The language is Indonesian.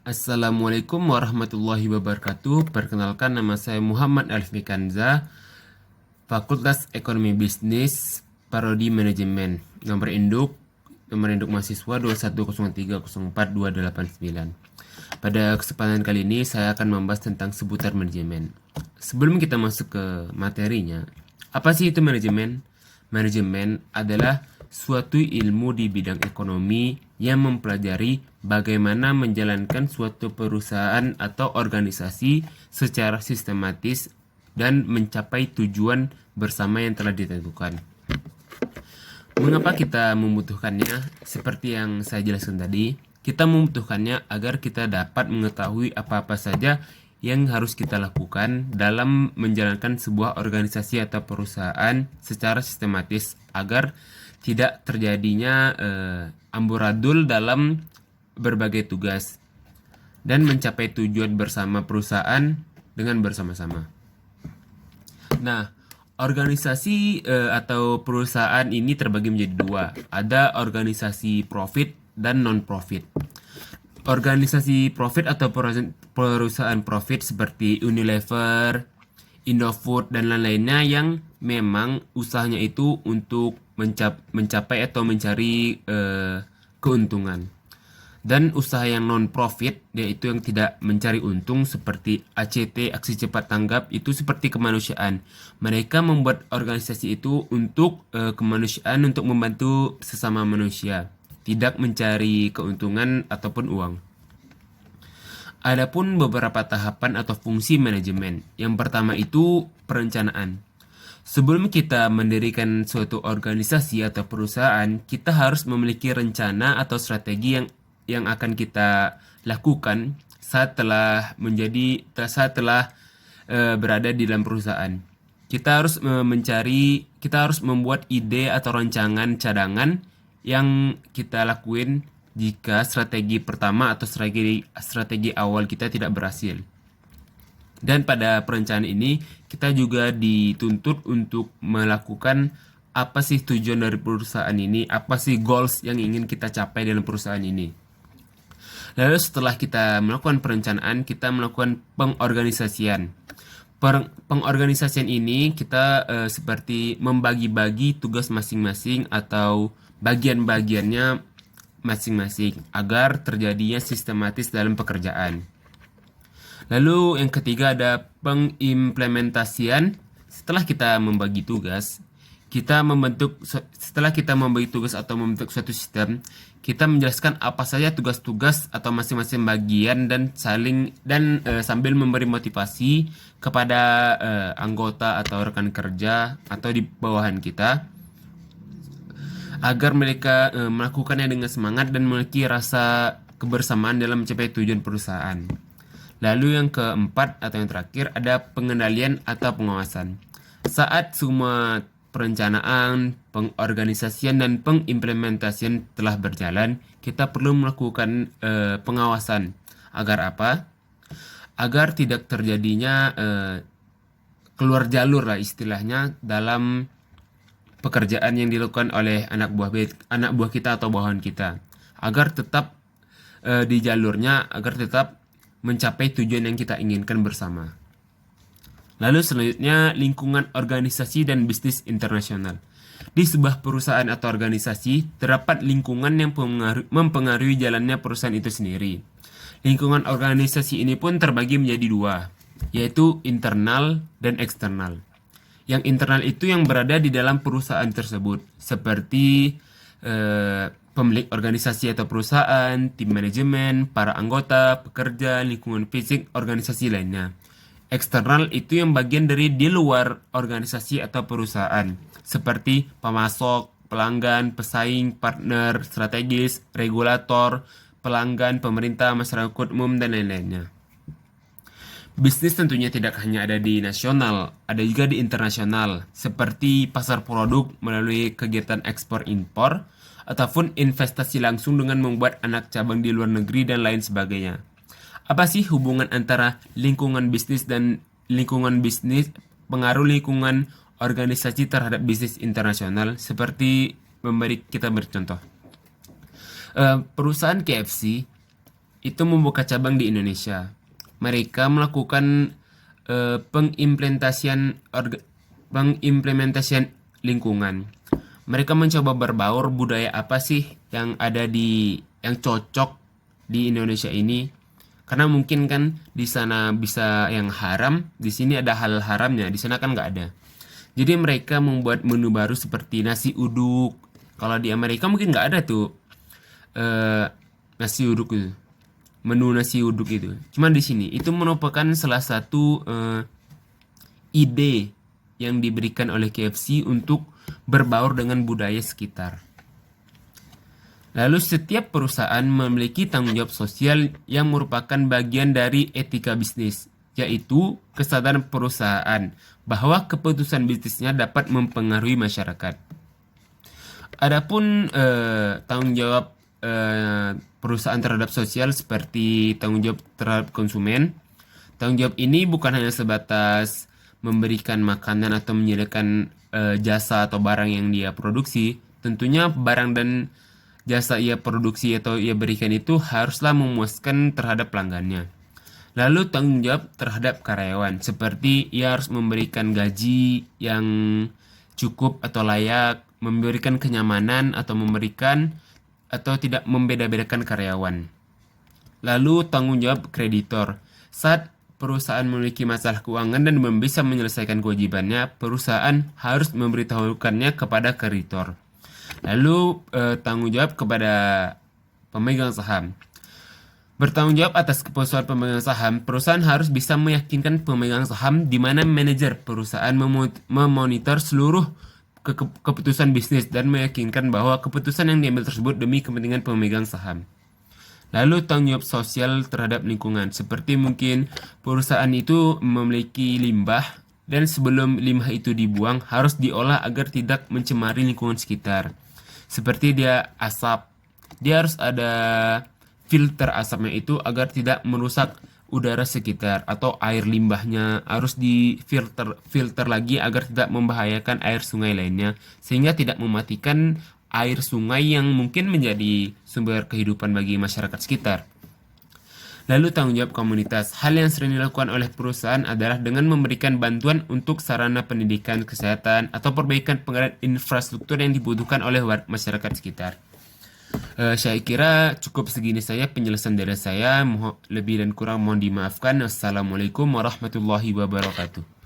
Assalamualaikum warahmatullahi wabarakatuh. Perkenalkan, nama saya Muhammad Alfi Kanza, Fakultas Ekonomi Bisnis, Prodi Manajemen. Nomor induk mahasiswa 210303289. Pada kesempatan kali ini saya akan membahas tentang seputar manajemen. Sebelum kita masuk ke materinya, apa sih itu manajemen? Manajemen adalah suatu ilmu di bidang ekonomi yang mempelajari bagaimana menjalankan suatu perusahaan atau organisasi secara sistematis dan mencapai tujuan bersama yang telah ditentukan. Mengapa kita membutuhkannya? Seperti yang saya jelaskan tadi, kita membutuhkannya agar kita dapat mengetahui apa-apa saja yang harus kita lakukan dalam menjalankan sebuah organisasi atau perusahaan secara sistematis agar tidak terjadinya amburadul dalam berbagai tugas dan mencapai tujuan bersama perusahaan dengan bersama-sama. Nah, organisasi atau perusahaan ini terbagi menjadi dua. Ada organisasi profit dan non-profit. Organisasi profit atau perusahaan profit seperti Unilever, Indofood, dan lain-lainnya yang memang usahanya itu untuk mencapai atau mencari keuntungan. Dan usaha yang non-profit, yaitu yang tidak mencari untung seperti ACT, Aksi Cepat Tanggap, itu seperti kemanusiaan. Mereka membuat organisasi itu untuk kemanusiaan, untuk membantu sesama manusia, tidak mencari keuntungan ataupun uang. Adapun beberapa tahapan atau fungsi manajemen. Yang pertama itu perencanaan. Sebelum kita mendirikan suatu organisasi atau perusahaan, kita harus memiliki rencana atau strategi yang akan kita lakukan saat telah berada di dalam perusahaan. Kita harus membuat ide atau rancangan cadangan yang kita lakuin jika strategi pertama atau strategi awal kita tidak berhasil. Dan pada perencanaan ini kita juga dituntut untuk melakukan apa sih tujuan dari perusahaan ini, apa sih goals yang ingin kita capai dalam perusahaan ini. Lalu setelah kita melakukan perencanaan, kita melakukan pengorganisasian. Pengorganisasian ini kita seperti membagi-bagi tugas masing-masing atau bagian-bagiannya masing-masing agar terjadinya sistematis dalam pekerjaan. Lalu yang ketiga ada pengimplementasian. Setelah kita membagi tugas atau membentuk suatu sistem, kita menjelaskan apa saja tugas-tugas atau masing-masing bagian dan sambil memberi motivasi kepada anggota atau rekan kerja atau di bawahan kita agar mereka melakukannya dengan semangat dan memiliki rasa kebersamaan dalam mencapai tujuan perusahaan. Lalu yang keempat atau yang terakhir ada pengendalian atau pengawasan. Saat semua perencanaan, pengorganisasian, dan pengimplementasian telah berjalan, kita perlu melakukan pengawasan. Agar apa? Agar tidak terjadinya keluar jalur lah istilahnya dalam pekerjaan yang dilakukan oleh anak buah kita atau bawahan kita. Agar tetap di jalurnya, agar tetap mencapai tujuan yang kita inginkan bersama. Lalu selanjutnya lingkungan organisasi dan bisnis internasional. Di sebuah perusahaan atau organisasi terdapat lingkungan yang mempengaruhi jalannya perusahaan itu sendiri. Lingkungan organisasi ini pun terbagi menjadi dua, yaitu internal dan eksternal. Yang internal itu yang berada di dalam perusahaan tersebut, seperti pemilik organisasi atau perusahaan, tim manajemen, para anggota, pekerja, lingkungan fisik, organisasi lainnya. Eksternal itu yang bagian dari di luar organisasi atau perusahaan, seperti pemasok, pelanggan, pesaing, partner, strategis, regulator, pelanggan, pemerintah, masyarakat umum, dan lain-lainnya. Bisnis tentunya tidak hanya ada di nasional, ada juga di internasional, seperti pasar produk melalui kegiatan ekspor-impor, ataupun investasi langsung dengan membuat anak cabang di luar negeri dan lain sebagainya. Apa sih hubungan antara lingkungan bisnis dan pengaruh lingkungan organisasi terhadap bisnis internasional? Seperti kita beri contoh. Perusahaan KFC itu membuka cabang di Indonesia. Mereka melakukan pengimplementasian lingkungan. Mereka mencoba berbaur budaya apa sih yang ada yang cocok di Indonesia ini. Karena mungkin kan di sana bisa yang haram, di sini ada hal haramnya, di sana kan nggak ada. Jadi mereka membuat menu baru seperti nasi uduk. Kalau di Amerika mungkin nggak ada tuh eh, nasi uduk itu, menu nasi uduk itu. Cuman di sini itu merupakan salah satu ide yang diberikan oleh KFC untuk berbaur dengan budaya sekitar. Lalu setiap perusahaan memiliki tanggung jawab sosial yang merupakan bagian dari etika bisnis, yaitu kesadaran perusahaan bahwa keputusan bisnisnya dapat mempengaruhi masyarakat. Adapun tanggung jawab perusahaan terhadap sosial seperti tanggung jawab terhadap konsumen, tanggung jawab ini bukan hanya sebatas memberikan makanan atau menyediakan jasa atau barang yang dia produksi. Tentunya barang dan jasa ia produksi atau ia berikan itu haruslah memuaskan terhadap pelanggannya. Lalu tanggung jawab terhadap karyawan, seperti ia harus memberikan gaji yang cukup atau layak, memberikan kenyamanan atau memberikan atau tidak membeda-bedakan karyawan. Lalu tanggung jawab kreditor. Saat perusahaan memiliki masalah keuangan dan belum bisa menyelesaikan kewajibannya, perusahaan harus memberitahukannya kepada kreditor. Lalu tanggung jawab kepada pemegang saham. Bertanggung jawab atas keputusan pemegang saham, perusahaan harus bisa meyakinkan pemegang saham di mana manajer perusahaan memonitor seluruh keputusan bisnis dan meyakinkan bahwa keputusan yang diambil tersebut demi kepentingan pemegang saham. Lalu tanggung jawab sosial terhadap lingkungan, seperti mungkin perusahaan itu memiliki limbah dan sebelum limbah itu dibuang harus diolah agar tidak mencemari lingkungan sekitar. Seperti dia asap, dia harus ada filter asapnya itu agar tidak merusak udara sekitar, atau air limbahnya harus filter lagi agar tidak membahayakan air sungai lainnya, sehingga tidak mematikan air sungai yang mungkin menjadi sumber kehidupan bagi masyarakat sekitar. Lalu tanggung jawab komunitas. Hal yang sering dilakukan oleh perusahaan adalah dengan memberikan bantuan untuk sarana pendidikan, kesehatan, atau perbaikan pengadaan infrastruktur yang dibutuhkan oleh masyarakat sekitar. Saya kira cukup segini saja penjelasan dari saya. Lebih dan kurang mohon dimaafkan. Assalamualaikum warahmatullahi wabarakatuh.